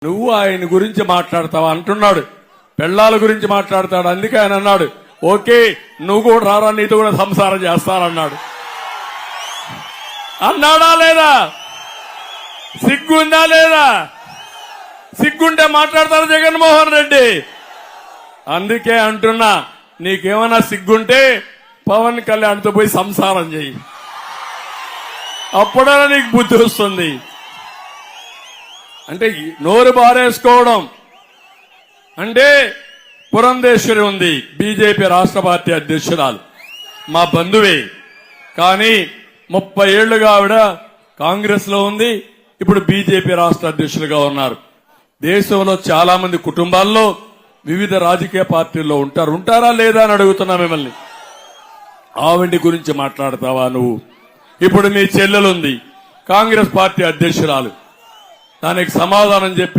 నువ్వు ఆయన గురించి మాట్లాడతావా అంటున్నాడు. పెళ్లాల గురించి మాట్లాడతాడు. అందుకే ఆయన అన్నాడు, ఓకే నువ్వు కూడా రారా, నీతో కూడా సంసారం చేస్తానన్నాడు. అన్నాడా లేదా? సిగ్గుందా లేదా? సిగ్గుంటే మాట్లాడతారు జగన్మోహన్ రెడ్డి. అందుకే అంటున్నా, నీకేమైనా సిగ్గుంటే పవన్ కళ్యాణ్తో పోయి సంసారం చెయ్యి, అప్పుడైనా నీకు బుద్ధి వస్తుంది. అంటే నోరు బారేసుకోవడం అంటే, పురంధేశ్వరి ఉంది బీజేపీ రాష్ట్ర పార్టీ అధ్యక్షురాలు, మా బంధువే. కానీ 30 ఏళ్లుగా ఆవిడ కాంగ్రెస్ లో ఉంది, ఇప్పుడు బీజేపీ రాష్ట్ర అధ్యక్షులుగా ఉన్నారు. దేశంలో చాలా మంది కుటుంబాల్లో వివిధ రాజకీయ పార్టీల్లో ఉంటారా లేదా అని అడుగుతున్నా మిమ్మల్ని. ఆవిడ గురించి మాట్లాడతావా నువ్వు? ఇప్పుడు మీ చెల్లెలుంది కాంగ్రెస్ పార్టీ అధ్యక్షురాలు, దానికి సమాధానం చెప్పే